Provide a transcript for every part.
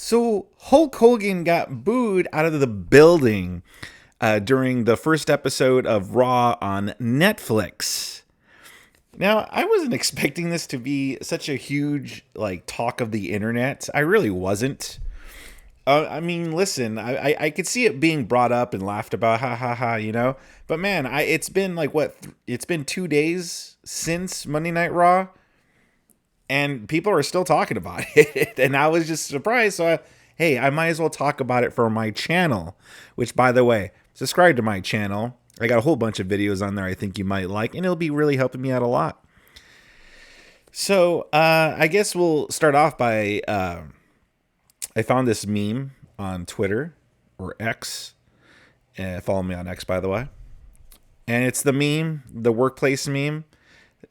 So Hulk Hogan got booed out of the building during the first episode of Raw on Netflix. Now, I wasn't expecting this to be such a huge talk of the internet. I really wasn't. I mean, listen, I could see it being brought up and laughed about, ha ha ha, you know. But man, it's been it's been 2 days since Monday Night Raw, and people are still talking about it. And I was just surprised. Hey, I might as well talk about it for my channel, which, by the way, subscribe to my channel. I got a whole bunch of videos on there I think you might like, and it'll be really helping me out a lot. So I guess we'll start off by I found this meme on Twitter or X. Follow me on X, by the way. And it's the workplace meme.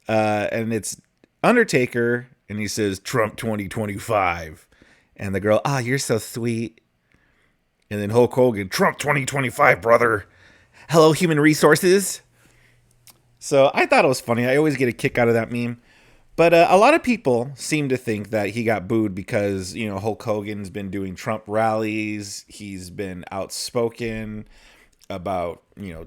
And it's Undertaker, and he says, Trump 2025. And the girl, you're so sweet. And then Hulk Hogan, Trump 2025, brother. Hello, human resources. So I thought it was funny. I always get a kick out of that meme. But a lot of people seem to think that he got booed because, Hulk Hogan's been doing Trump rallies. He's been outspoken about,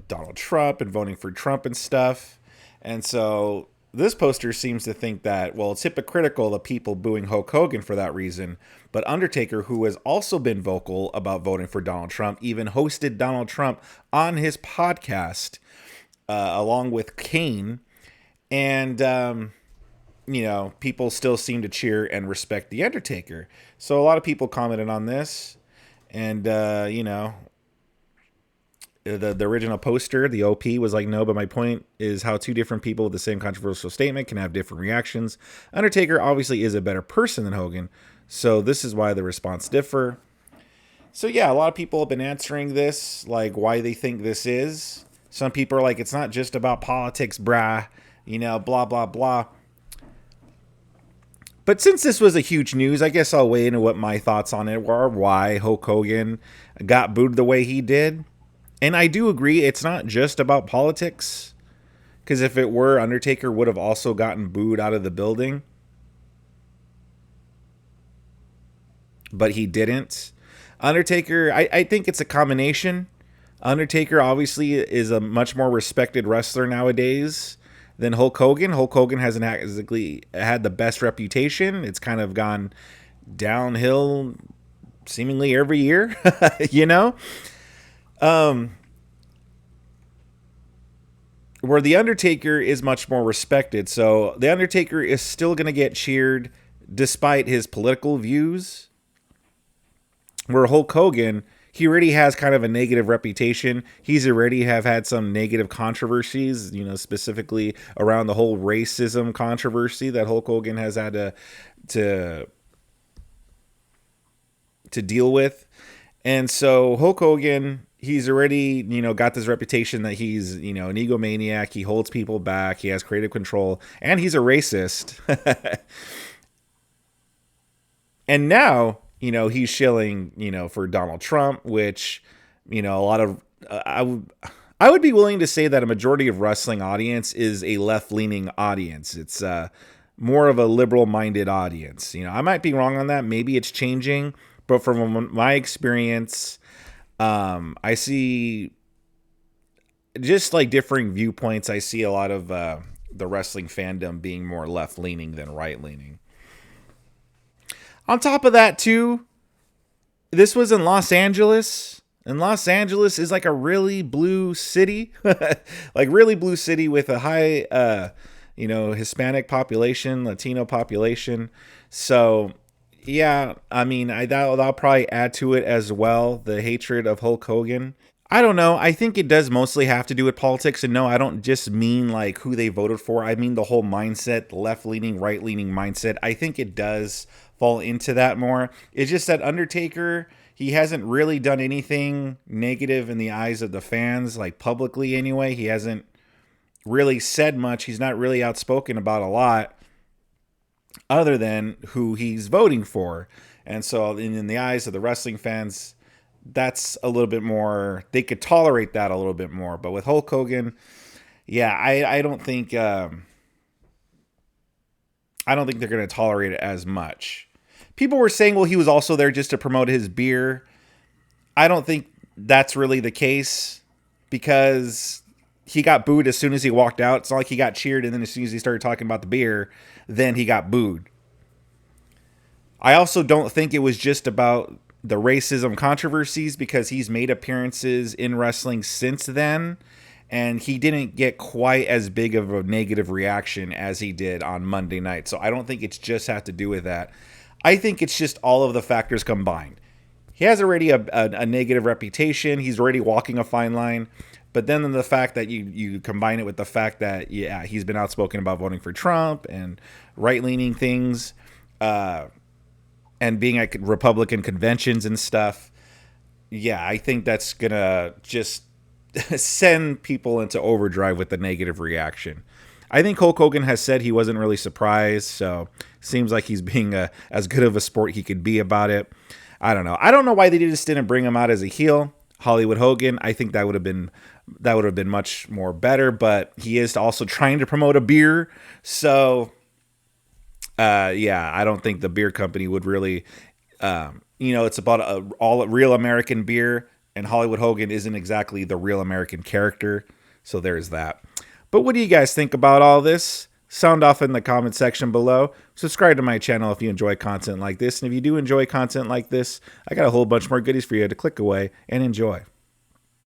Donald Trump and voting for Trump and stuff. And so this poster seems to think that, well, it's hypocritical of people booing Hulk Hogan for that reason. But Undertaker, who has also been vocal about voting for Donald Trump, even hosted Donald Trump on his podcast along with Kane. And, people still seem to cheer and respect The Undertaker. So a lot of people commented on this. And, the original poster, the OP, was like, no, but my point is how two different people with the same controversial statement can have different reactions. Undertaker obviously is a better person than Hogan, so this is why the response differ. So yeah, a lot of people have been answering this, like why they think this is. Some people are like, it's not just about politics, brah, blah, blah, blah. But since this was a huge news, I guess I'll weigh into what my thoughts on it were, why Hulk Hogan got booed the way he did. And I do agree, it's not just about politics. Because if it were, Undertaker would have also gotten booed out of the building. But he didn't. Undertaker, I think it's a combination. Undertaker obviously is a much more respected wrestler nowadays than Hulk Hogan. Hulk Hogan hasn't exactly had the best reputation. It's kind of gone downhill seemingly every year, Where The Undertaker is much more respected. So The Undertaker is still going to get cheered despite his political views. Where Hulk Hogan, he already has kind of a negative reputation. He's already have had some negative controversies, specifically around the whole racism controversy that Hulk Hogan has had to deal with. And so Hulk Hogan, he's already, got this reputation that he's, an egomaniac. He holds people back. He has creative control, and he's a racist. And now, he's shilling, for Donald Trump, which, a lot of, I would be willing to say that a majority of wrestling audience is a left-leaning audience. It's more of a liberal-minded audience. I might be wrong on that. Maybe it's changing, but from my experience, I see just like differing viewpoints. I see a lot of the wrestling fandom being more left-leaning than right-leaning. On top of that, too, this was in Los Angeles. And Los Angeles is like a really blue city, like really blue city with a high, Hispanic population, Latino population. So, yeah, I mean, that'll probably add to it as well, the hatred of Hulk Hogan. I don't know. I think it does mostly have to do with politics. And no, I don't just mean like who they voted for. I mean the whole mindset, the left-leaning, right-leaning mindset. I think it does fall into that more. It's just that Undertaker, he hasn't really done anything negative in the eyes of the fans, like publicly anyway. He hasn't really said much. He's not really outspoken about a lot other than who he's voting for. And so in the eyes of the wrestling fans, that's a little bit more, they could tolerate that a little bit more. But with Hulk Hogan, yeah, I don't think they're going to tolerate it as much. people were saying, well, he was also there just to promote his beer. I don't think that's really the case because he got booed as soon as he walked out. It's not like he got cheered and then as soon as he started talking about the beer, then he got booed. I also don't think it was just about the racism controversies because he's made appearances in wrestling since then and he didn't get quite as big of a negative reaction as he did on Monday night. So I don't think it's just have to do with that. I think it's just all of the factors combined. He has already a negative reputation. He's already walking a fine line. But then the fact that you combine it with the fact that, yeah, he's been outspoken about voting for Trump and right-leaning things and being at Republican conventions and stuff. Yeah, I think that's going to just send people into overdrive with the negative reaction. I think Hulk Hogan has said he wasn't really surprised, so seems like he's being as good of a sport he could be about it. I don't know. I don't know why they just didn't bring him out as a heel, Hollywood Hogan. I think that would have been much more better. But he is also trying to promote a beer, so yeah, I don't think the beer company would really. It's about all real American beer, and Hollywood Hogan isn't exactly the real American character. So there's that. But what do you guys think about all this? Sound off in the comment section below. Subscribe to my channel if you enjoy content like this. And if you do enjoy content like this, I got a whole bunch more goodies for you to click away and enjoy.